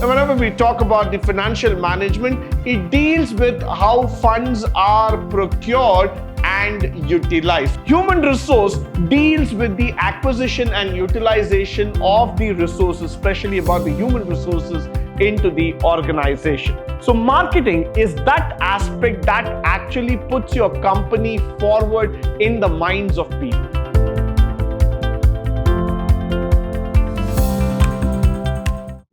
And whenever we talk about the financial management, it deals with how funds are procured and utilized. Human resource deals with the acquisition and utilization of the resources, especially about the human resources into the organization. So marketing is that aspect that actually puts your company forward in the minds of people.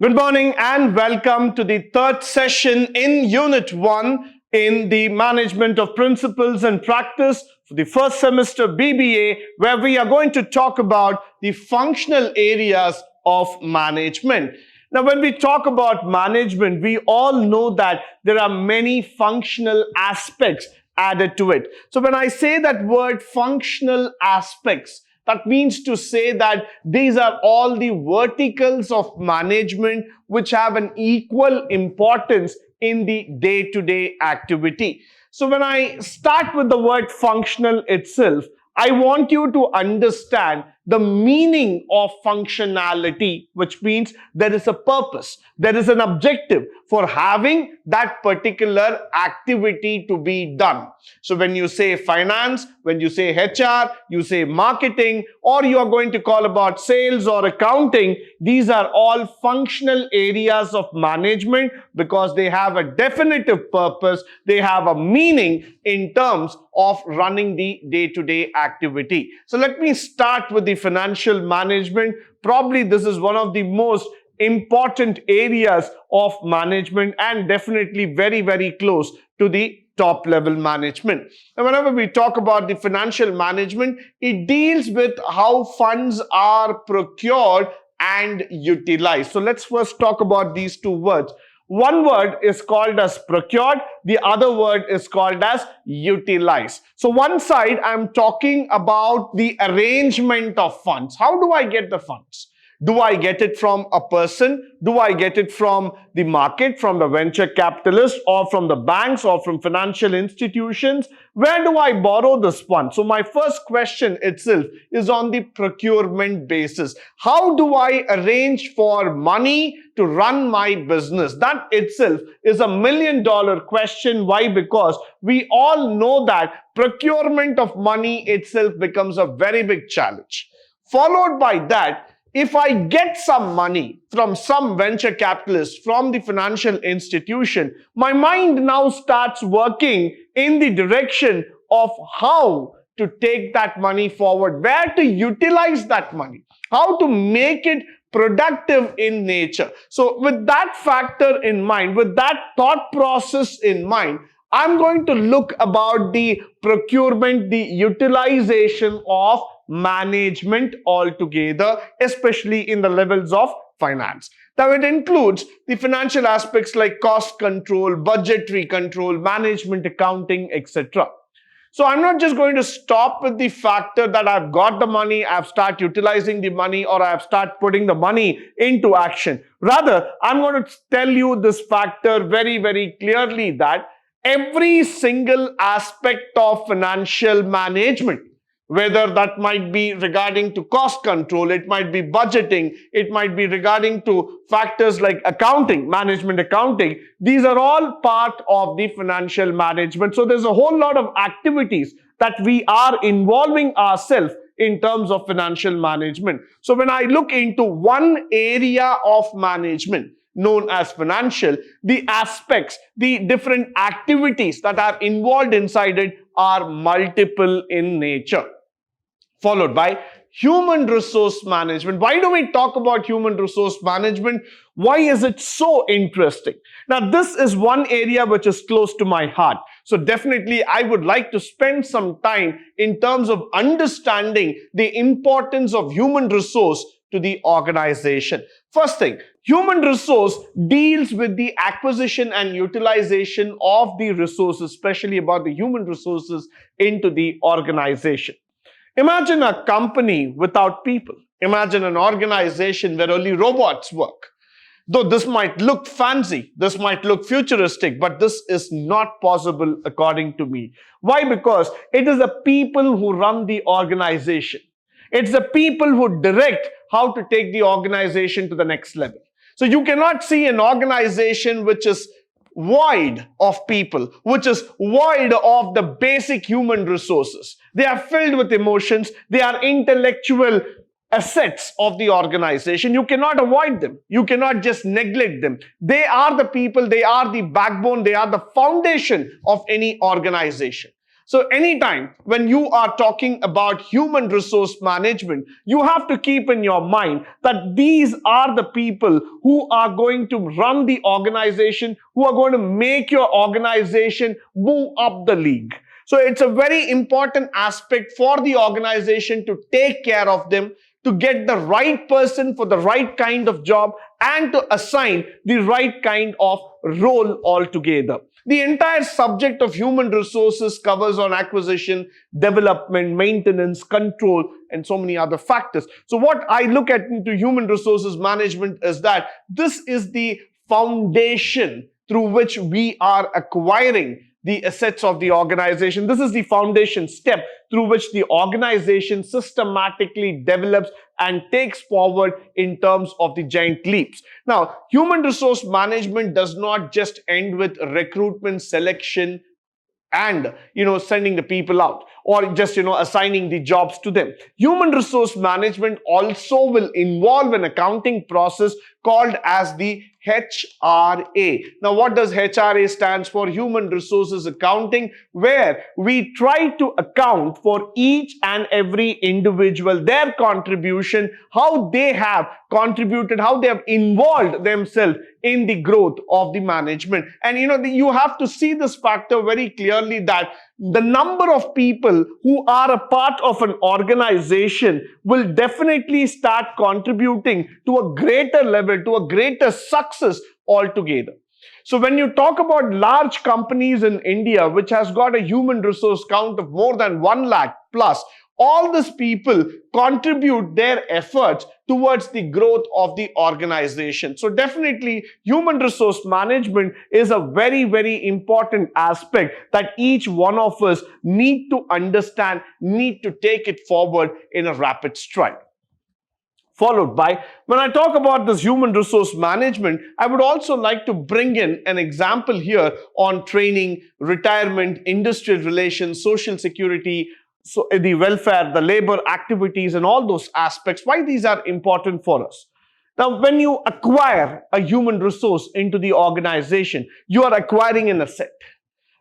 Good morning and welcome to the third session in Unit 1 in the Management of Principles and Practice for the first semester B.B.A, where we are going to talk about the functional areas of management. Now, when we talk about management, we all know that there are many functional aspects added to it. So when I say that word functional aspects, that means to say that these are all the verticals of management which have an equal importance in the day-to-day activity. So when I start with the word functional itself, I want you to understand the meaning of functionality, which means there is a purpose, there is an objective for having that particular activity to be done. So when you say finance, when you say HR, you say marketing, or you are going to call about sales or accounting, these are all functional areas of management because they have a definitive purpose, they have a meaning in terms of running the day-to-day activity. So let me start with the financial management. Probably this is one of the most important areas of management and definitely very, very close to the top level management. And whenever we talk about the financial management, it deals with how funds are procured and utilized. So let's first talk about these two words. One word is called as procured, the other word is called as utilized. So one side, I'm talking about the arrangement of funds. How do I get the funds? Do I get it from a person? Do I get it from the market, from the venture capitalist, or from the banks, or from financial institutions? Where do I borrow this fund? So my first question itself is on the procurement basis. How do I arrange for money to run my business? That itself is $1 million question. Why? Because we all know that procurement of money itself becomes a very big challenge. Followed by that, if I get some money from some venture capitalist, from the financial institution, my mind now starts working in the direction of how to take that money forward, where to utilize that money, how to make it productive in nature. So with that factor in mind, with that thought process in mind, I'm going to look about the procurement, the utilization of management altogether, especially in the levels of finance. Now it includes the financial aspects like cost control, budgetary control, management accounting, etc. So I'm not just going to stop with the factor that I've got the money, I've started utilizing the money, or I've started putting the money into action. Rather, I'm going to tell you this factor very, very clearly that every single aspect of financial management, whether that might be regarding to cost control, it might be budgeting, it might be regarding to factors like accounting, management accounting, these are all part of the financial management. So there's a whole lot of activities that we are involving ourselves in terms of financial management. So when I look into one area of management known as financial, the aspects, the different activities that are involved inside it are multiple in nature. Followed by human resource management. Why do we talk about human resource management? Why is it so interesting? Now, this is one area which is close to my heart. So definitely, I would like to spend some time in terms of understanding the importance of human resource to the organization. First thing, human resource deals with the acquisition and utilization of the resources, especially about the human resources into the organization. Imagine a company without people. Imagine an organization where only robots work. Though this might look fancy, this might look futuristic, but this is not possible according to me. Why? Because it is the people who run the organization. It's the people who direct how to take the organization to the next level. So you cannot see an organization which is void of people, which is void of the basic human resources. They are filled with emotions. They are intellectual assets of the organization. You cannot avoid them. You cannot just neglect them. They are the people. They are the backbone. They are the foundation of any organization. So anytime when you are talking about human resource management, you have to keep in your mind that these are the people who are going to run the organization, who are going to make your organization move up the league. So it's a very important aspect for the organization to take care of them, to get the right person for the right kind of job, and to assign the right kind of role altogether. The entire subject of human resources covers on acquisition, development, maintenance, control, and so many other factors. So what I look at into human resources management is that this is the foundation through which we are acquiring the assets of the organization. This is the foundation step through which the organization systematically develops and takes forward in terms of the giant leaps. Now, human resource management does not just end with recruitment, selection, and sending the people out, or just assigning the jobs to them. Human resource management also will involve an accounting process called as the HRA. Now, what does HRA stands for? Human Resources Accounting, where we try to account for each and every individual, their contribution, how they have contributed, how they have involved themselves in the growth of the management. And you have to see this factor very clearly, that the number of people who are a part of an organization will definitely start contributing to a greater level, to a greater success altogether. So when you talk about large companies in India, which has got a human resource count of more than 1 lakh plus, all these people contribute their efforts towards the growth of the organization. So definitely, human resource management is a very, very important aspect that each one of us need to understand, need to take it forward in a rapid stride. Followed by, when I talk about this human resource management, I would also like to bring in an example here on training, retirement, industrial relations, social security, so the welfare, the labor activities, and all those aspects, why these are important for us. Now, when you acquire a human resource into the organization, you are acquiring an asset.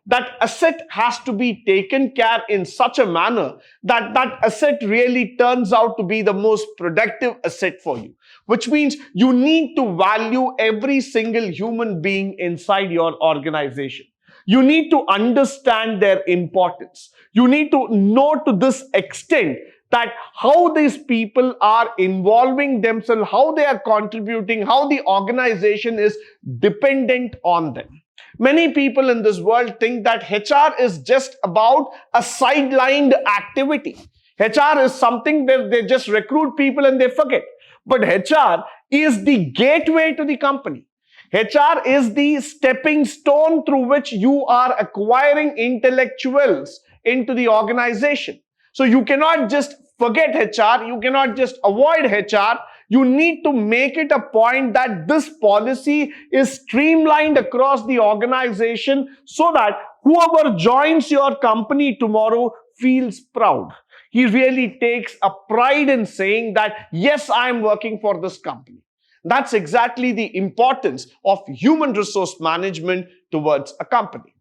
That asset has to be taken care in such a manner that that asset really turns out to be the most productive asset for you, which means you need to value every single human being inside your organization. You need to understand their importance. You need to know to this extent that how these people are involving themselves, how they are contributing, how the organization is dependent on them. Many people in this world think that HR is just about a sidelined activity. HR is something where they just recruit people and they forget. But HR is the gateway to the company. HR is the stepping stone through which you are acquiring intellectuals into the organization. So you cannot just forget HR. You cannot just avoid HR. You need to make it a point that this policy is streamlined across the organization so that whoever joins your company tomorrow feels proud. He really takes a pride in saying that, yes, I am working for this company. That's exactly the importance of human resource management towards a company.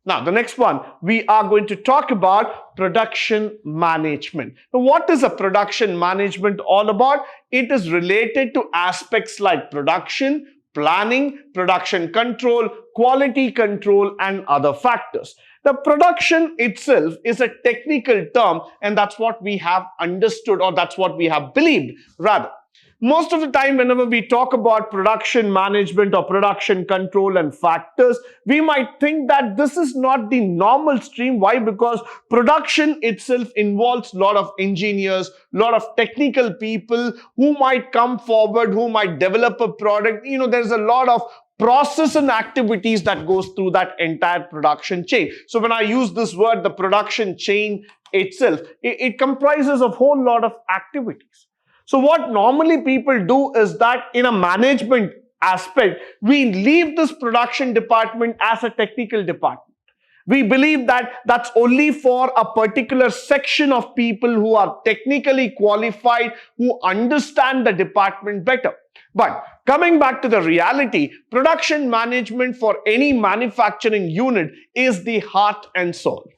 Now, the next one, we are going to talk about production management. Now, what is a production management all about? It is related to aspects like production, planning, production control, quality control, and other factors. The production itself is a technical term, and that's what we have understood, or that's what we have believed, rather. Most of the time, whenever we talk about production management or production control and factors, we might think that this is not the normal stream. Why? Because production itself involves a lot of engineers, a lot of technical people who might come forward, who might develop a product. There's a lot of process and activities that goes through that entire production chain. So when I use this word, the production chain itself, it comprises of a whole lot of activities. So what normally people do is that in a management aspect, we leave this production department as a technical department. We believe that that's only for a particular section of people who are technically qualified, who understand the department better. But coming back to the reality, production management for any manufacturing unit is the heart and soul.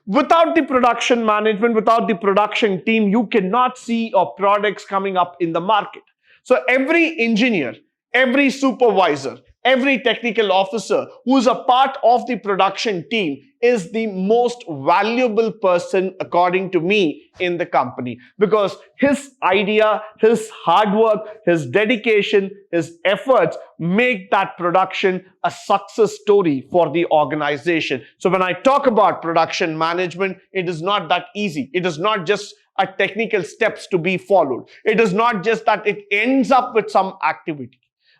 Without the production management, without the production team, you cannot see your products coming up in the market. So every engineer, every supervisor, every technical officer who's a part of the production team is the most valuable person, according to me, in the company, because his idea, his hard work, his dedication, his efforts make that production a success story for the organization. So when I talk about production management, it is not that easy. It is not just a technical steps to be followed. It is not just that it ends up with some activity,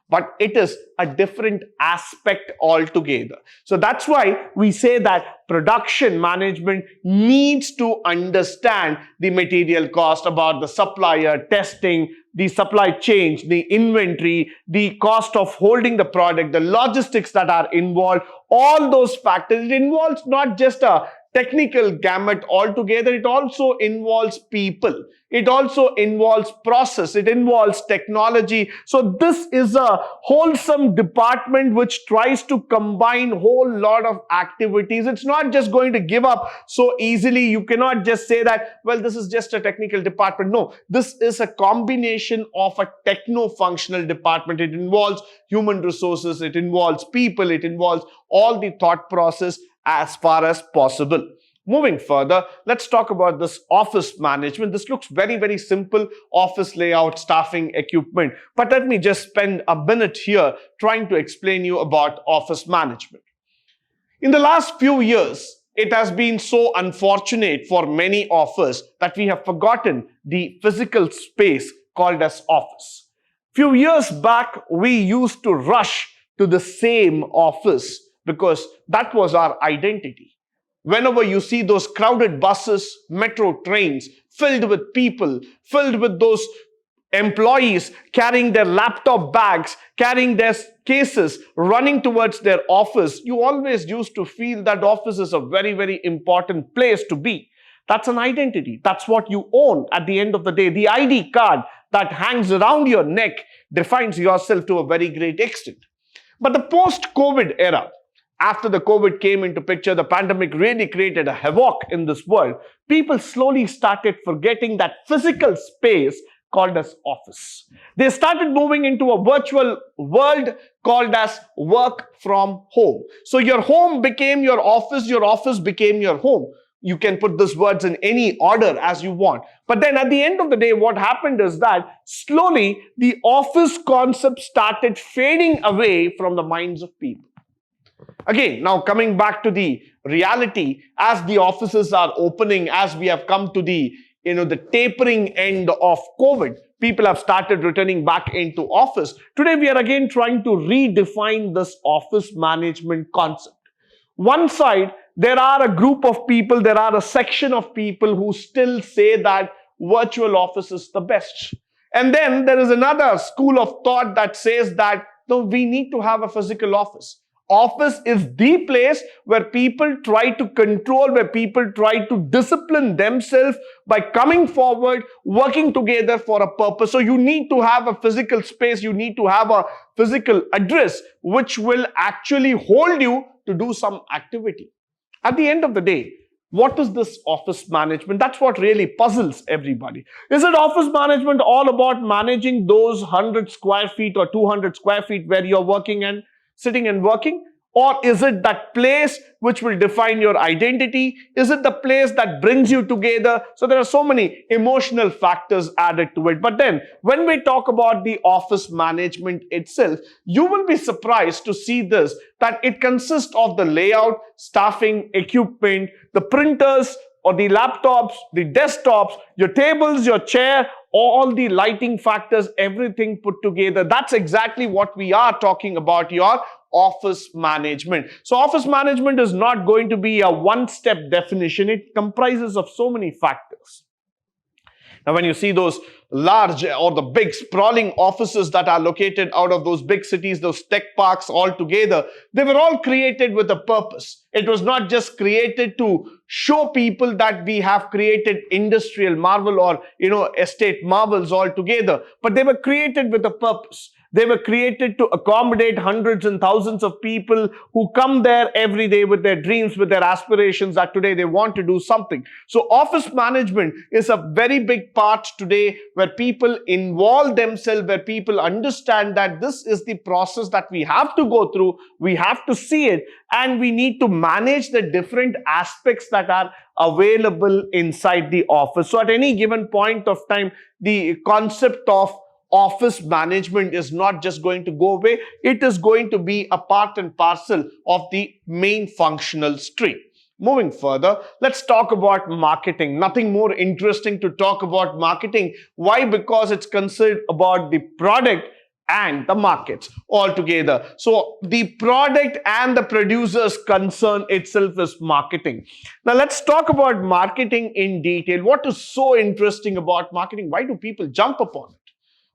but it is a different aspect altogether. So that's why we say that production management needs to understand the material cost, about the supplier, testing, the supply chain, the inventory, the cost of holding the product, the logistics that are involved, all those factors. It involves not just a technical gamut altogether, it also involves people. It also involves process. It involves technology. So this is a wholesome department which tries to combine whole lot of activities. It's not just going to give up so easily. You cannot just say that, well, this is just a technical department. No, this is a combination of a techno-functional department. It involves human resources. It involves people. It involves all the thought process as far as possible. Moving further, let's talk about this office management. This looks very, very simple: office layout, staffing, equipment. But let me just spend a minute here trying to explain you about office management. In the last few years, it has been so unfortunate for many of us that we have forgotten the physical space called as office. Few years back, we used to rush to the same office because that was our identity. Whenever you see those crowded buses, metro trains, filled with people, filled with those employees carrying their laptop bags, carrying their cases, running towards their office, you always used to feel that office is a very, very important place to be. That's an identity. That's what you own at the end of the day. The ID card that hangs around your neck defines yourself to a very great extent. But the post-COVID era, after the COVID came into picture, the pandemic really created a havoc in this world. People slowly started forgetting that physical space called as office. They started moving into a virtual world called as work from home. So your home became your office became your home. You can put these words in any order as you want. But then at the end of the day, what happened is that slowly the office concept started fading away from the minds of people. Again, now coming back to the reality, as the offices are opening, as we have come to the tapering end of COVID, people have started returning back into office. Today, we are again trying to redefine this office management concept. One side, there are a group of people, there are a section of people who still say that virtual office is the best. And then there is another school of thought that says that no, we need to have a physical office. Office is the place where people try to control, where people try to discipline themselves by coming forward, working together for a purpose. So you need to have a physical space, you need to have a physical address which will actually hold you to do some activity. At the end of the day, what is this office management? That's what really puzzles everybody. Is it office management all about managing those 100 square feet or 200 square feet where you're working and sitting and working? Or is it that place which will define your identity? Is it the place that brings you together? So there are so many emotional factors added to it. But then when we talk about the office management itself, you will be surprised to see this, that it consists of the layout, staffing, equipment, the printers or the laptops, the desktops, your tables, your chair, all the lighting factors, everything put together. That's exactly what we are talking about, your office management. So office management is not going to be a one-step definition. It comprises of so many factors. Now, when you see those large or the big sprawling offices that are located out of those big cities, those tech parks all together, they were all created with a purpose. It was not just created to show people that we have created industrial marvel or, estate marvels all together, but they were created with a purpose. They were created to accommodate hundreds and thousands of people who come there every day with their dreams, with their aspirations that today they want to do something. So office management is a very big part today where people involve themselves, where people understand that this is the process that we have to go through, we have to see it, and we need to manage the different aspects that are available inside the office. So at any given point of time, the concept of office management is not just going to go away. It is going to be a part and parcel of the main functional stream. Moving further, let's talk about marketing. Nothing more interesting to talk about marketing. Why? Because it's concerned about the product and the markets altogether. So the product and the producer's concern itself is marketing. Now let's talk about marketing in detail. What is so interesting about marketing? Why do people jump upon it?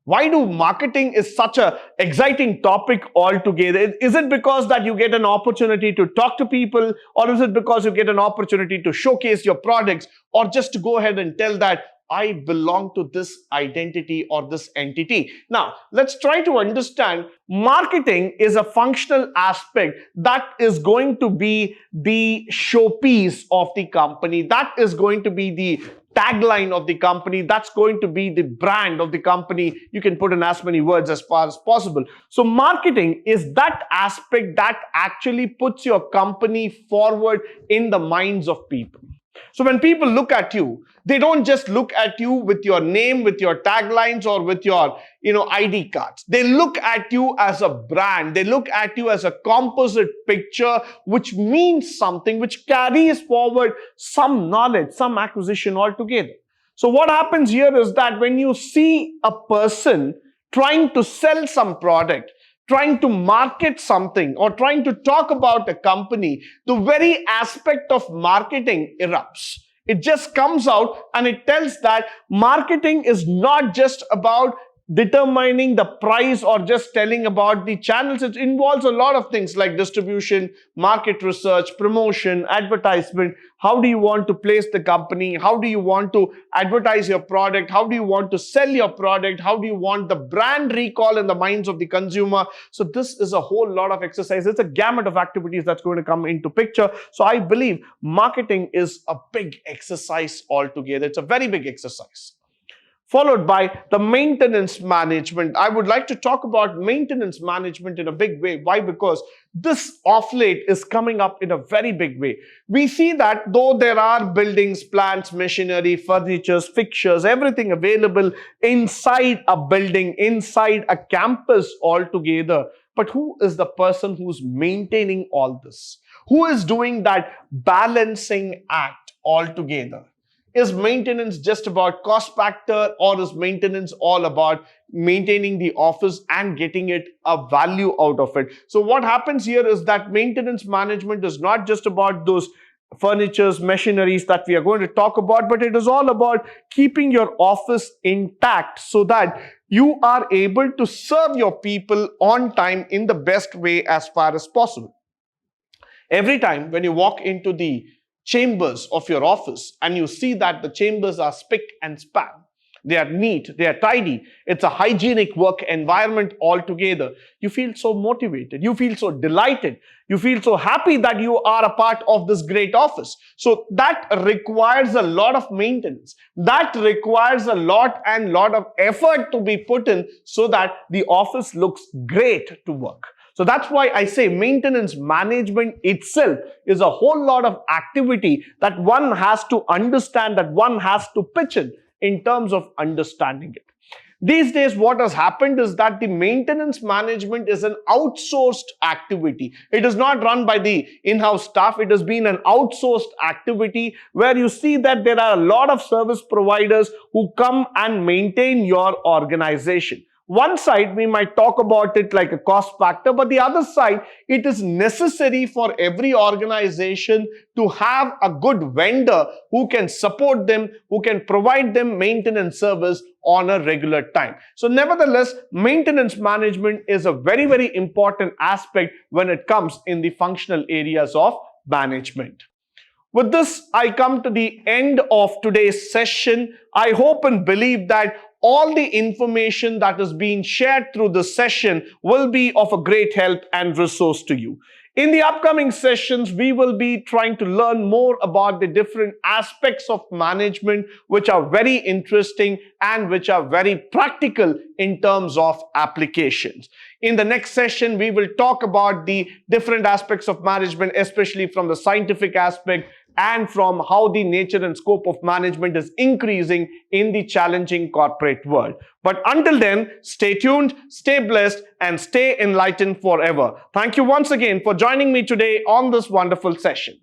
Why do marketing is such an exciting topic altogether? Is it because that you get an opportunity to talk to people, or is it because you get an opportunity to showcase your products, or just to go ahead and tell that I belong to this identity or this entity? Now, let's try to understand marketing is a functional aspect that is going to be the showpiece of the company. That is going to be the tagline of the company. That's going to be the brand of the company. You can put in as many words as far as possible. So marketing is that aspect that actually puts your company forward in the minds of people. So when people look at you, they don't just look at you with your name, with your taglines, or with your, ID cards. They look at you as a brand. They look at you as a composite picture, which means something, which carries forward some knowledge, some acquisition altogether. So what happens here is that when you see a person trying to sell some product, trying to market something, or trying to talk about a company, the very aspect of marketing erupts. It just comes out and it tells that marketing is not just about determining the price or just telling about the channels. It involves a lot of things like distribution, market research, promotion, advertisement. How do you want to place the company? How do you want to advertise your product? How do you want to sell your product? How do you want the brand recall in the minds of the consumer? So this is a whole lot of exercise. It's a gamut of activities that's going to come into picture. So I believe marketing is a big exercise altogether. It's a very big exercise. Followed by the maintenance management. I would like to talk about maintenance management in a big way. Why? Because this of late is coming up in a very big way. We see that though there are buildings, plants, machinery, furniture, fixtures, everything available inside a building, inside a campus altogether. But who is the person who's maintaining all this? Who is doing that balancing act altogether? Is maintenance just about cost factor, or is maintenance all about maintaining the office and getting it a value out of it? So what happens here is that maintenance management is not just about those furnitures, machineries that we are going to talk about, but it is all about keeping your office intact so that you are able to serve your people on time in the best way as far as possible. Every time when you walk into the chambers of your office and you see that the chambers are spick and span, they are neat, they are tidy, it's a hygienic work environment altogether, you feel so motivated, you feel so delighted, you feel so happy that you are a part of this great office. So that requires a lot of maintenance. That requires a lot of effort to be put in so that the office looks great to work. So that's why I say maintenance management itself is a whole lot of activity that one has to understand, that one has to pitch in terms of understanding it. These days, what has happened is that the maintenance management is an outsourced activity. It is not run by the in-house staff. It has been an outsourced activity where you see that there are a lot of service providers who come and maintain your organization. One side, we might talk about it like a cost factor, but the other side, it is necessary for every organization to have a good vendor who can support them, who can provide them maintenance service on a regular time. So nevertheless, maintenance management is a very, very important aspect when it comes in the functional areas of management. With this, I come to the end of today's session. I hope and believe that all the information that is being shared through this session will be of a great help and resource to you. In the upcoming sessions, we will be trying to learn more about the different aspects of management which are very interesting and which are very practical in terms of applications. In the next session, we will talk about the different aspects of management, especially from the scientific aspect and from how the nature and scope of management is increasing in the challenging corporate world. But until then, stay tuned, stay blessed, and stay enlightened forever. Thank you once again for joining me today on this wonderful session.